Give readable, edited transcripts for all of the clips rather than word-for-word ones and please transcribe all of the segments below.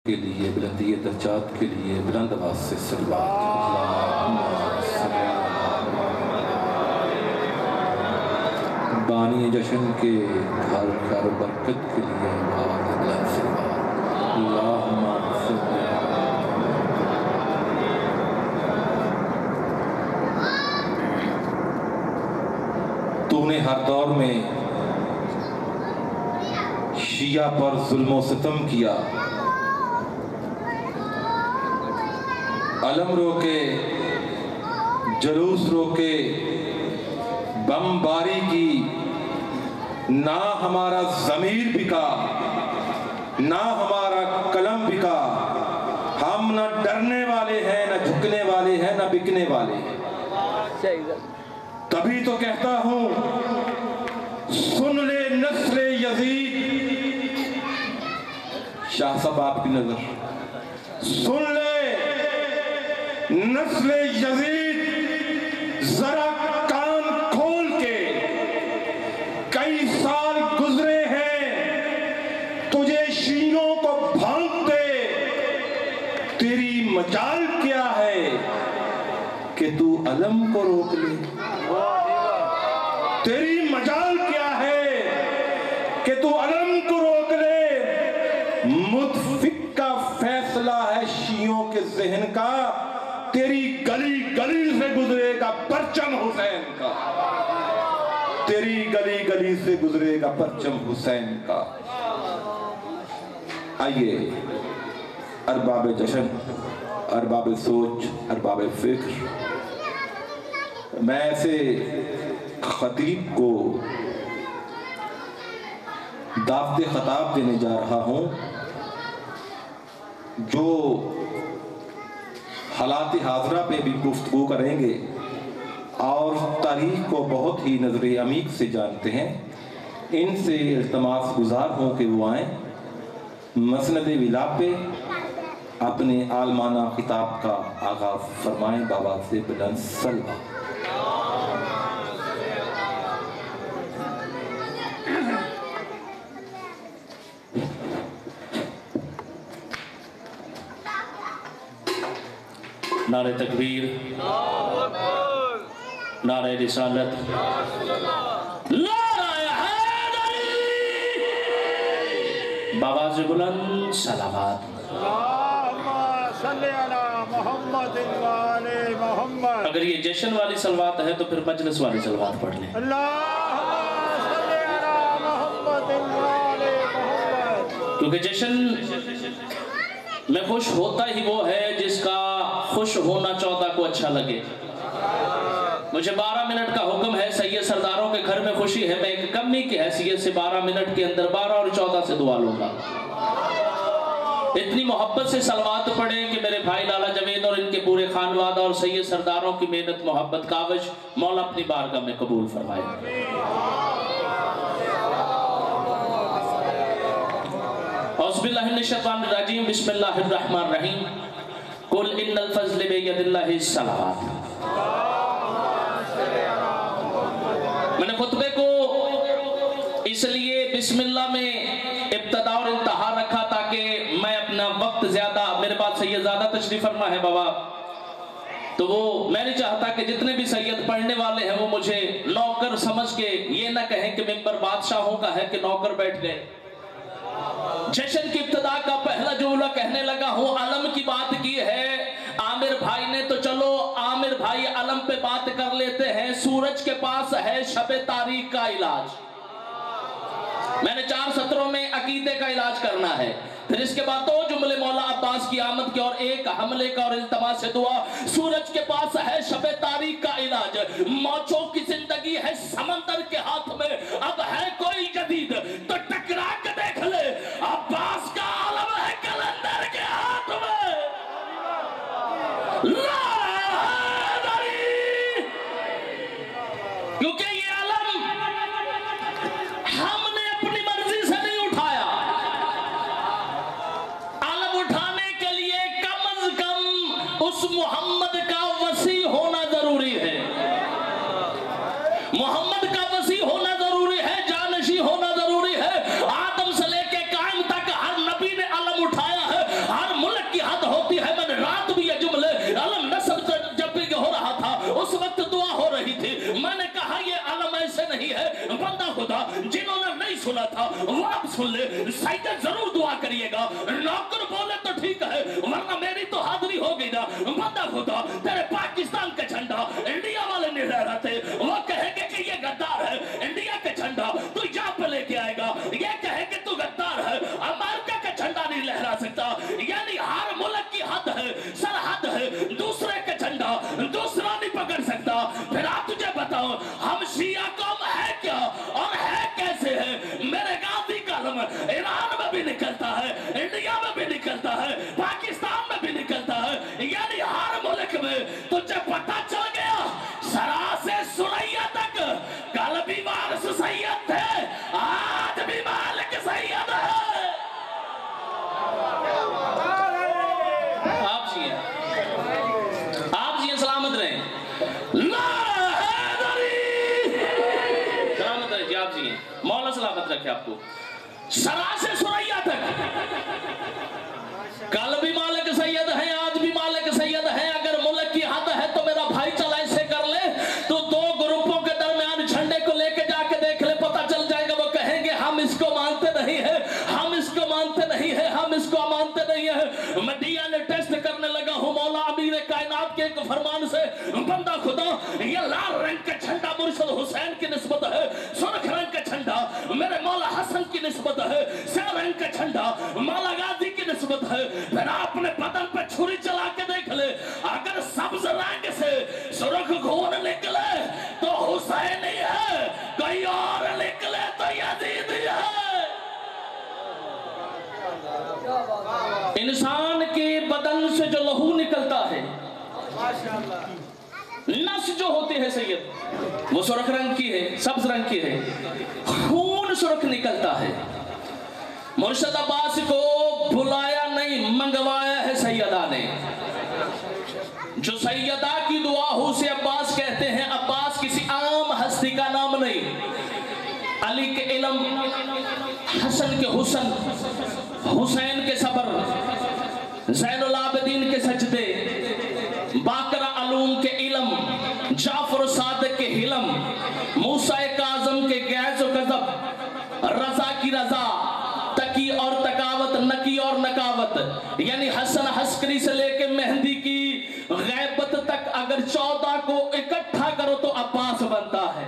کے لیے بلندی درجات کے لیے بلند آواز سے صلوات بانی جشن کے گھر گھر برکت کے لیے بلند صلوات اللہم صلی تو نے ہر دور میں شیعہ پر ظلم و ستم کیا، علم روکے، جلوس روکے، بم باری کی، نہ ہمارا ضمیر بکا، نہ ہمارا قلم بکا، ہم نہ ڈرنے والے ہیں، نہ جھکنے والے ہیں، نہ بکنے والے ہیں۔ تبھی تو کہتا ہوں سن لے نسل یزید، شاہ صاحب آپ کی نظر، سن لے نسل یزید، ذرا کان کھول کے، کئی سال گزرے ہیں تجھے شیعوں کو بھانکتے، تیری مجال کیا ہے کہ تو علم کو روک لے، تیری مجال کیا ہے کہ تو علم کو روک لے۔ متفق کا فیصلہ ہے شیعوں کے ذہن کا، تیری گلی گلی سے گزرے گا پرچم حسین کا، تیری گلی گلی سے گزرے گا پرچم حسین کا۔ آئیے ارباب جشن، ارباب سوچ، ارباب فکر، میں ایسے خطیب کو دعوت خطاب دینے جا رہا ہوں جو حالات حاضرہ پہ بھی گفتگو کریں گے اور تاریخ کو بہت ہی نظر عمیق سے جانتے ہیں۔ ان سے التماس گزار ہوں کہ وہ آئیں، مسند ولا پہ اپنے عالمانہ خطاب کا آغاز فرمائیں بابا سے بلند صلوات۔ نعرہ تکبیر، نعرہ رسالت، نعرہ حیدری، بآواز بلند صلوات۔ اللہم صلی علی محمد وآل محمد۔ اگر یہ جشن والی صلوات ہے تو پھر مجلس والی صلوات پڑھ لیں۔ اللہم صلی علی محمد وآل محمد۔ کیونکہ جشن میں خوش ہوتا ہی وہ ہے جس کا خوش ہونا 14 کو اچھا لگے۔ مجھے 12 منٹ کا حکم ہے، سید سرداروں کے گھر میں خوشی ہے، میں ایک کمی کی حیثیت سے 12 منٹ کے اندر 12 اور 14 سے دعا لوں گا۔ اتنی محبت سے صلوات پڑھیں کہ میرے بھائی لالا جوید اور ان کے پورے خانوادہ اور سید سرداروں کی محنت محبت کاوش مولا اپنی بارگاہ میں قبول فرمائے۔ اعوذ باللہ من الشیطان الرجیم، بسم اللہ الرحمن الرحیم، قل ان الفضل بید اللہ الصلوات۔ میں نے خطبے کو اس لیے بسم اللہ میں ابتدا اور انتہا رکھا تاکہ میں اپنا وقت زیادہ، میرے پاس سید زیادہ تشریف فرما ہے بابا، تو وہ میں نہیں چاہتا کہ جتنے بھی سید پڑھنے والے ہیں وہ مجھے نوکر سمجھ کے یہ نہ کہیں کہ ممبر بادشاہوں کا ہے کہ نوکر بیٹھ گئے۔ جشن کی ابتدا کا پہلا جملہ کہنے لگا ہوں، علم کی بات کی ہے عامر بھائی نے، تو چلو عامر بھائی علم پہ بات کر لیتے ہیں۔ سورج کے پاس ہے شب تاریک کا علاج۔ میں نے 4 سطروں میں عقیدے کا علاج کرنا ہے، پھر اس کے بعد 2 جملے مولا عباس کی آمد کے اور ایک حملے کا اور التماس دعا۔ سورج کے پاس ہے شب تاریک کا علاج، موچوں کی زندگی ہے سمندر کے ہاتھ میں، اب ہے کوئی جدید تو ٹکرا کے دیکھ لے، عباس کا عالم ہے کلندر کے ہاتھ میں۔ کیونکہ یہ علم ہم نے اپنی مرضی سے نہیں اٹھایا، علم اٹھانے کے لیے کم از کم اس محمد کا وسیع ہونا ضروری ہے، محمد کا وسیع ہونا ضروری ہے، جانشی ہونا ضروری ہے۔ آدم سے لے کے قائم تک ہر نبی نے علم اٹھایا ہے، ہر सुना था वो अब सुन ले। सैयद जरूर दुआ करिएगा, नौकर बोले तो ठीक है वरना मेरी तो हाजिरी हो गई ना। बंदा खुदा तेरे पाकिस्तान का झंडा इंडिया वाले नहीं लहराते, वो कहेंगे कि ये गद्दार है, इंडिया का झंडा तू यहाँ पे लेके आएगा, ये कहेंगे तू गद्दार है, अमेरिका का झंडा नहीं लहरा सकता। यानी हर मुल्क की हद है, सरहद है, दूसरे का झंडा दूसरा नहीं पकड़ सकता। फिर आप तुझे बताओ हम शिया कौम है क्या और है कैसे है? मेरे गाजी का अलम ईरान में भी निकलता है, इंडिया में भी निकलता है, पाकिस्तान में भी निकलता है, यानी हर मुल्क में तुझे पता चल गया। सरा से सुरैया तक कल भी वारिस सैयद थे, आज भी मालिक सैयद है। आप जी सलामत रहें, सलामत रहे जी। आप जी मौला सलामत रखे आपको। सरा से सुरैया तक कल भी मालिक सैयद है, आज भी मालिक सैयद है। अगर मुल्क की हद है तो मेरा भाई चला ऐसे कर ले तो दो ग्रुपों के दरमियान झंडे को लेके जाके देख ले, पता चल जाएगा। वो कहेंगे हम इसको मानते नहीं है, हम इसको मानते नहीं है, हम इसको मानते नहीं है। मैं डीएनए टेस्ट करने लगा हूँ मौला अमीर कायनात के एक फरमान से। बंदा खुदा ये लाल रंग का झंडा मुर्शिद हुसैन की निस्बत है, सुर्ख रंग का झंडा मेरे मौला हसन की निस्बत है, स्याह रंग का झंडा मौला गाजी की निस्बत है। फिर आपने बदन पे छुरी चला के देख ले, अगर सब्ज रंग से सुर्ख खून निकले तो हुसैन ही है, कोई और निकले तो यजीद ही है। इंसान के बदन से जो लहू निकलता है, नस जो होती है सैयद वो सुर्ख रंग की है, सब्ज रंग की है, खून सुर्ख निकलता है। मुर्शिद अब्बास को बुलाया नहीं, मंगवाया है सैयदा ने। जो सैयदा की दुआ हो उसे अब्बास कहते हैं। अब्बास किसी आम हस्ती का नाम नहीं। अली के इल्म, हसन के हुसन, हुसैन के सबर, ज़ैनुल आबिदीन के सजदे, बाकरा अलूम के इल्म, जाफर सादिक के हिलम, मूसा काज़म के गैज़ व गज़ब, रज़ा की रज़ा, तकी और तकावत, नकी और नकावत, यानी हसन हस्करी से लेके मेहंदी की गैबत तक अगर 14 को इकट्ठा करो तो अब्बास बनता है।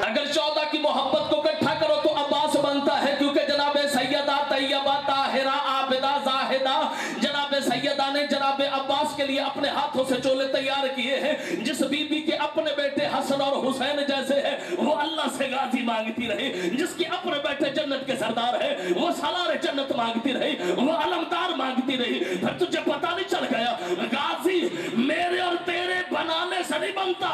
अगर 14 की मोहब्बत को इकट्ठा करो तो अब्बास बनता है, क्योंकि जनाबे सैयदा तैयबा ताहिरा आबिदा जाहिदा जनाबे सैयदा ने जनाबे अब्बास के लिए अपने हाथों से चोले तैयार किए हैं। जिस बीबी के अपने बेटे हसन और हुसैन जैसे हैं वो अल्लाह से गाजी मांगती रही, जिसके अपने बेटे जन्नत के सरदार है वो सालार जन्नत मांगती रही, वो अलमदार मांगती रही। फिर तुझे पता नहीं चल गया गाजी मेरे और तेरे बनाने से नहीं बनता,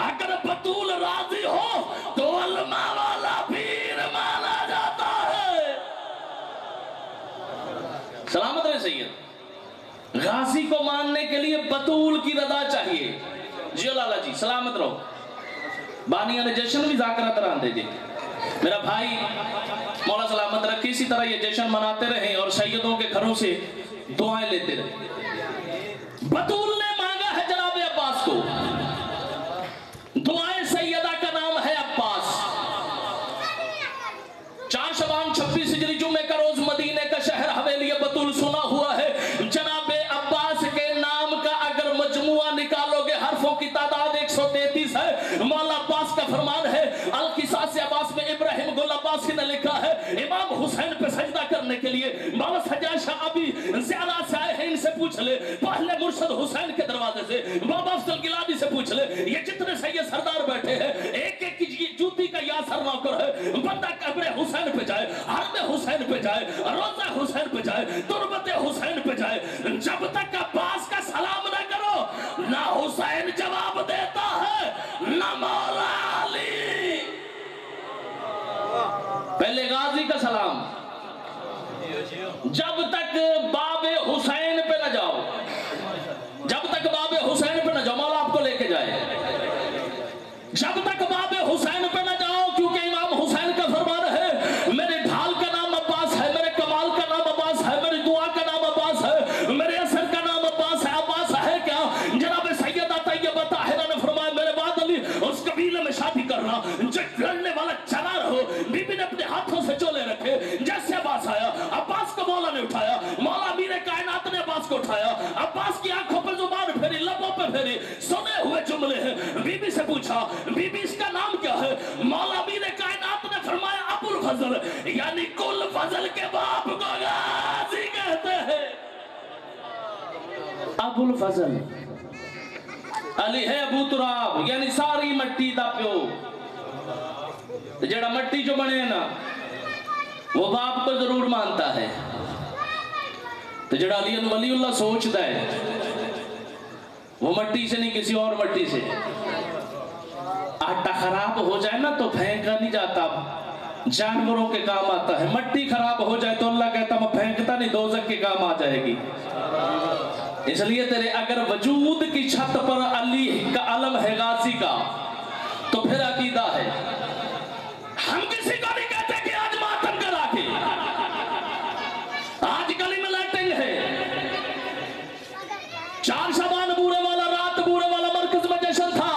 अगर बतूल राजी हो तो अल्मा वाला पीर माना जाता है। सलामत रहे सैयद। गाजी को मानने के लिए बतूल की रजा चाहिए। जियो लाला जी सलामत रहो। बानिया ने जश्न भी जाकर तरह दे मेरा भाई मौला सलामत रखे, इसी तरह ये जश्न मनाते रहे और सैयदों के घरों से दुआएं लेते रहे। बतूल ने मांगा है जनाब अब्बास को, दुआएं सैयदा का नाम है अब्बास। 4 शबान 26 हिजरी जुम्मे का रोज मदीने का शहर हवेली बतूल सुना हुआ है। जनाबे अब्बास के नाम का अगर मजमुआ निकालोगे हरफों की तादाद 133 है। मौला अब्बास का फरमान है, अल किसास अब्बास में इब्राहिम गुल अब्बासी ने लिखा है, इमाम हुसैन पे सजदा करने के लिए मौला सज्जाद शाह अभी ज़ियादा से आए हैं, इनसे पूछ ले। पहले मुर्शिद हुसैन के दरवाजे से, बाबा अफजल गिलानी से पूछ ले। ये जितने सैयद सरदार बैठे हैं एक एक की जूती का यासर नौकर है। बंदा कब्र हुसैन पे जाए, हरम हुसैन पे जाए, रोजा हुसैन पे जाए, तुरबत हुसैन पे जाए, जब तक अब्बास का सलाम ना करो ना हुसैन जवाब देता है ना मौला अली। पहले गाजी का सलाम, जब तक बाबे हुसैन पे न जाओ, जब तक बाबे हुसैन पे न जाओ मौला आपको लेके जाए, जब तक बाबे हुसैन पे न जाओ, क्योंकि इमाम हुसैन का फरमान है, मेरे ढाल का नाम अब्बास है, मेरे कमाल का नाम अब्बास है, मेरी दुआ का नाम अब्बास है, मेरे असर का नाम अब्बास है। अब्बास है क्या? जनाब सैयदा तैयबा ताहिरा ने फरमाया, मेरे बाद अली उस कबीले में शादी करना जो लड़ने वाला चला रहो, उठाया, अब्बास की आंखों पर जुबान फेरी, लबों पे फेरी, सुने हुए जुमले हैं। बीबी से पूछा, बीबी इसका नाम क्या है? मौला अमीर कायनात ने फरमाया अबुल फजल, यानी कुल फजल के बाप को गाजी कहते हैं। अबुल फजल अली है अबू तुराब, यानी सारी मट्टी दा प्यो। जेड़ा मट्टी जो बने ना वो बाप को जरूर मानता है। तो जेड़ा अली वलीउल्लाह सोचता है वो मट्टी से नहीं, किसी और मट्टी से। आटा खराब हो जाए ना तो फेंका नहीं जाता, जानवरों के काम आता है। मट्टी खराब हो जाए तो अल्लाह कहता मैं फेंकता नहीं, दोज़ख के काम आ जाएगी। इसलिए तेरे अगर वजूद की छत पर अली का अलम है गाजी का, तो फिर अकीदा है। हम किसी को नहीं कहते कि आज मातम करा के, आज गली में लाइटिंग है। 4 शबान बूरे वाला, रात बूरे वाला मरकज में जश्न था,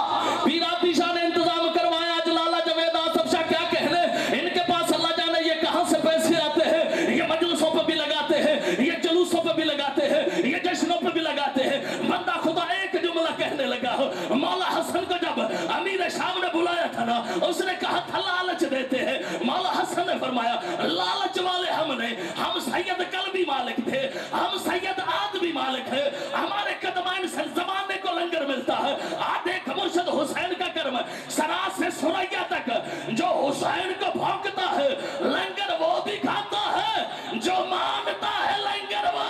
पीराती शाह ने इंतजाम करवाया। आज लाला जवेद आसफ शाह क्या कहने, इनके पास अल्लाह जाने ये कहां से पैसे आते हैं। ये मजलिसों पर भी लगाते हैं, ये जुलूसों पर भी लगाते हैं, ये जश्नों पर भी लगाते हैं। बंदा खुदा एक जुमला कहने लगा, मौला हसन को जब अमीर शाम ने बुलाया था ना, उसने कहा था लालच देते हैं। मौला हसन ने फरमाया लालच वाले हमने, हम सैयद कल भी मालिक थे, हम सैयद आज भी मालिक है। हमारे कदमाइन से जमाने को लंगर मिलता है। आज देख मुर्शिद हुसैन का कर्म, सरा से सुरैया तक जो हुसैन को भौंकता है, लंगर वो भी खाता है, जो मानता है लंगर वो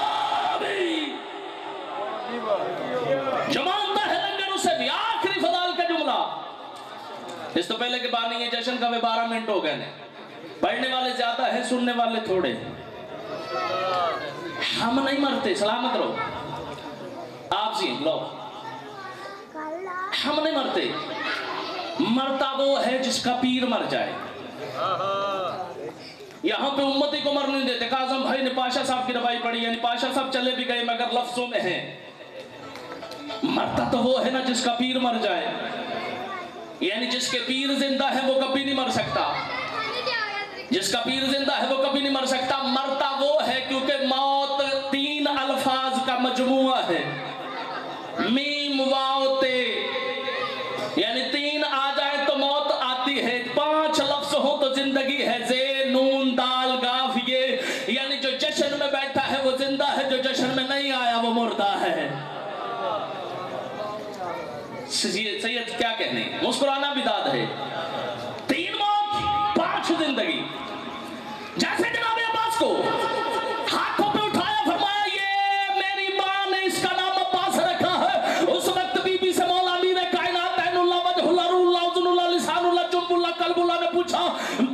भी, जो मानता है लंगर उसे भी। आखिरी फदाल का जुमला, इस तो पहले के बाद नहीं है। जश्न का 12 मिनट हो गए, पढ़ने वाले ज्यादा है, सुनने वाले थोड़े। हम नहीं मरते, सलामत रहो आप जी लोग। हम नहीं मरते, मरता वो है जिसका पीर मर जाए। यहाँ पे उम्मती को मर नहीं देते। काज़म भाई ने पाशा साहब की रवाई पढ़ी, यानी पाशा साहब चले भी गए मगर लफ्जों में है। मरता तो वो है ना जिसका पीर मर जाए, यानी जिसके पीर जिंदा है वो कभी नहीं मर सकता। जिसका पीर जिंदा है वो कभी नहीं मर सकता। मरता वो है क्योंकि मौत 3 अल्फाज का मजमुआ है, मीम वाओ ते, यानी 3 आ जाए तो मौत आती है। 5 लफ्ज हो तो जिंदगी है, जे नून दाल गाफ ये, यानी जो जश्न में बैठा है वो जिंदा है, जो जश्न में नहीं आया वो मुर्दा है। सैयद क्या कहने, मुस्कुराना बिदात है। 3 मौत 5 जिंदगी। जैसे जनाब अब्बास को हाथों पे उठाया, फरमाया ये मेरी मां ने इसका नाम अब्बास रखा है। उस वक्त बीबी से मौला अमीर कायनात ऐनुल्लाह वजहुल्लाह रूहुल्लाह उज़ुनुल्लाह लिसानुल्लाह जुम्बुल्लाह कल्बुल्लाह ने पूछा,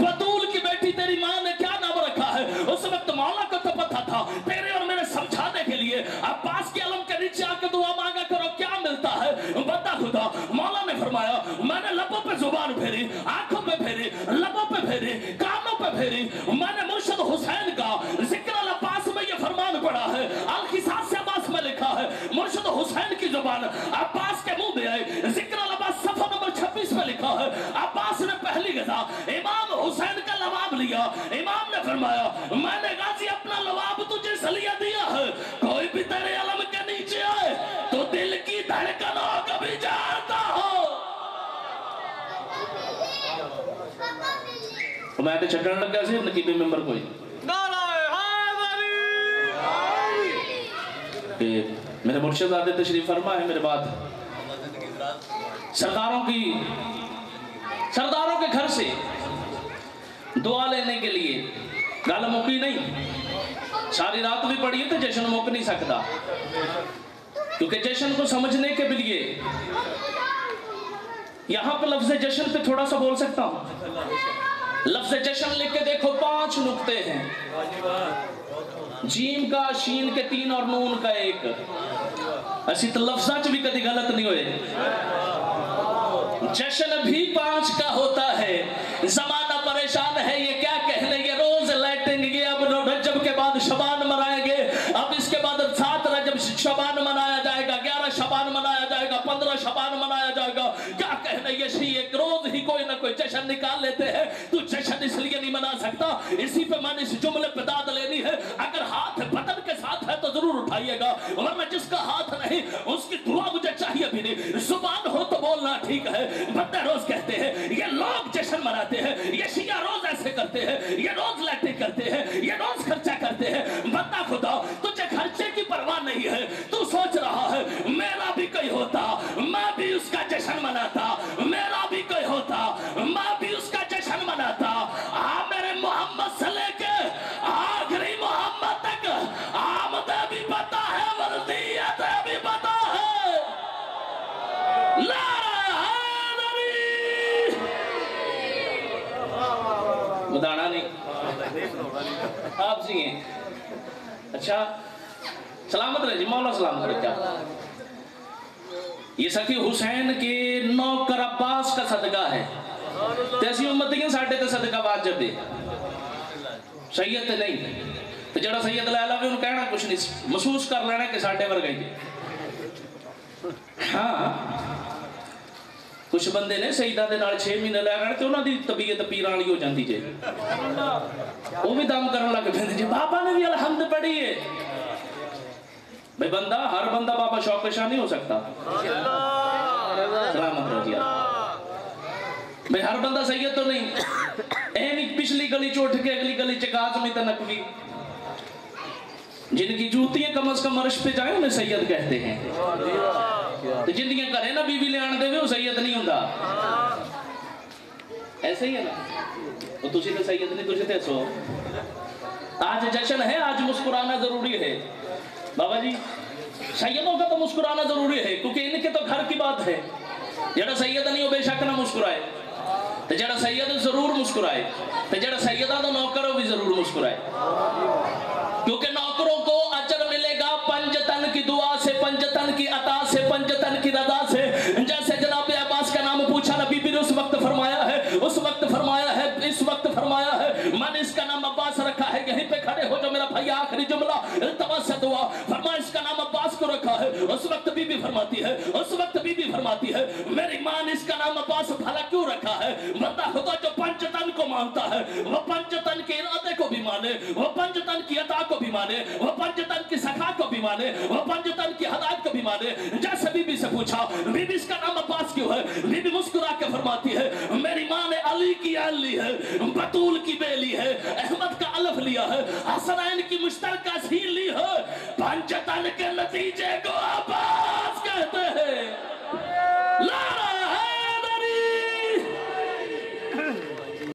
बतूल की बेटी तेरी मां ने क्या नाम रखा है? उस वक्त मौला को तो पता था, तेरे और मेरे समझाने के लिए अब्बास के अलम के नीचे आके दुआ मांगा करो, क्या मिलता है? बता खुदा। मौला ने फरमाया मैंने लबों पे जुबान फेरी, आंखों पे फेरी, लबों पे फेरी, कानों पे फेरी। मैंने मुर्शिद हुसैन का जिक्र अल अब्बास में ये फरमान पढ़ा है, अल किसास से अब्बास में लिखा है। मुर्शिद हुसैन की जुबान अब्बास के मुंह में आई, जिक्र अल अब्बास सफा नंबर 26 में लिखा है। अब्बास ने पहली गजा इमाम हुसैन का लवाब लिया। इमाम ने फरमाया मैंने गाजी अपना लवाब तुझे सलिया दिया है, कोई भी तेरे अलम के नीचे आए तो दिल की धड़कनों को भी जानता हो। मैं तो छटन लग गया सी नकीबे मेंबर कोई मेरे मुर्शिद आदे तशरीफ फरमा है। मेरे बाद सरदारों के घर से दुआ लेने के लिए गल मुकी नहीं। सारी रात भी पड़ी तो जश्न मुक नहीं सकता, क्योंकि जश्न को समझने के लिए यहां पे लफ्ज जश्न पे थोड़ा सा बोल सकता हूं। लफ्ज जश्न लिख के देखो, 5 नुक्ते हैं, जीम का, शीन के 3 और नून का 1। असी तो लफ्जा च भी कभी गलत नहीं हुए। जश्न भी 5 का होता है। जमाना परेशान है, ये क्या कहने, ये रोज लाइटिंग, ये अब रजब के बाद शबान मनाएंगे, अब इसके बाद 7 रजब शबान मनाया जाएगा, 11 शबान मनाया जाएगा, 15 शबान मनाया जाएगा। क्या कहने, ये शी एक रोज ही कोई ना कोई जश्न निकाल लेते हैं। तू जश्न इसलिए नहीं मना सकता, इसी पे मैंने इस जुमले पे दाद लेनी है। अगर हाथ बदन के साथ है तो ضرور اٹھائیے گا، ورنہ جس کا ہاتھ نہیں اس کی دعا مجھے چاہیے بھی نہیں۔ زبان ہو تو بولنا ٹھیک ہے، بندے روز کہتے ہیں یہ لوگ جشن مناتے ہیں، یہ شیعہ روز ایسے کرتے ہیں، یہ روز لیٹیں کرتے ہیں، یہ روز خرچہ کرتے ہیں۔ بندہ خدا تجھے خرچے کی پرواہ نہیں ہے، تو سوچ رہا ہے میرا بھی کوئی ہوتا میں بھی اس کا جشن مناتا، میرا بھی کوئی ہوتا میں بھی اس کا جشن مناتا۔ میرے محمد سے لے کے آخری محمد تک آمد بھی پتا ہے، ولدیت بھی پتا ہے۔ مدانا نہیں آپ سی ہیں، اچھا سلامت رہے جی، مولا سلامت رہے۔ کیا یہ سخی حسین کے نوکر عباس کا صدقہ ہے، تیسی امتیاں ساڑھے تے صدقہ واجب دے، سید تے نہیں تو جڑا سید لیلہ بھی انہوں کہنا کچھ نہیں، محسوس کر لینا کہ ساڑھے ور گئی۔ ہاں کچھ بندے نے سیدہ دے نال 6 مہینے لے گئے تو انہوں دی طبیعت پیرانی ہو جاندی جے، وہ بھی دام کرنے لگے پھر جی بابا نے بھی الحمد پڑھی ہے۔ بھئی بندہ ہر بندہ بابا شوق شاہ نہیں ہو سکتا، سلامت رہو جی آپ۔ بھئی ہر بندہ سید تو نہیں، اینی پچھلی گلی چوٹ کے اگلی گلی چکاز میں تنکوی، جن کی جوتیاں کم از کم عرش پہ جائیں انہیں سید کہتے ہیں، تو جن دیاں کریں نا بی بی لے آن دے وہ سید نہیں ہوندہ، ایسے ہی ہے نا، وہ تجھے تو سید نہیں تجھے تیسو۔ آج جشن ہے، آج مسکرانا ضروری ہے بابا جی، سیدوں کا تو مسکرانا ضروری ہے کیونکہ ان کے تو گھر کی بات ہے۔ جڑا سید نہیں ہو بے شک نہ مسکرائے، تو جڑا سید ضرور مسکرائے، تو جڑا سیدہ تو نوکر ہو بھی ضرور مسکرائے، کیونکہ نوکروں کو اجر ملے گا پنجتن کی دعا سے، پنجتن کی عطا سے، پنجتن کی رضا سے۔ جیسے جناب عباس کا نام پوچھا نبی بھی نے اس وقت فرمایا ہے، اس وقت فرمایا ہے، اس وقت فرمایا ہے میں نے اس کا نام عباس رکھا ہے۔ یہیں پہ کھڑے ہو جو میرا بھائی آخری جملہ التماس سے دعا فرمایا، اس کا نام عباس کو رکھا ہے۔ اس وقت بی بی فرماتی ہے، اس وقت بی بی فرماتی ہے میری ماں نے اس کا نام عباس بھلا کیوں رکھا ہے؟ بندہ خدا جو پنجتن کو مانتا ہے وہ پنجتن کے ارادے کو بھی مانے، وہ پنجتن کی عطا کو بھی مانے، وہ پنجتن کی سخا کو بھی مانے، وہ پنجتن کی ہدایت کو بھی مانے۔ جیسے بی بی سے پوچھا بی بی اس کا نام عباس کیوں ہے؟ بی بی مسکرا کے فرماتی ہے میری ماں نے علی کی عین لی ہے، بطول کی بے لی ہے، احمد کا الف لیا ہے، حسنین کی مشترکہ سی لی ہے، پنجتن کے نتیجے کو عباس کہتے ہیں۔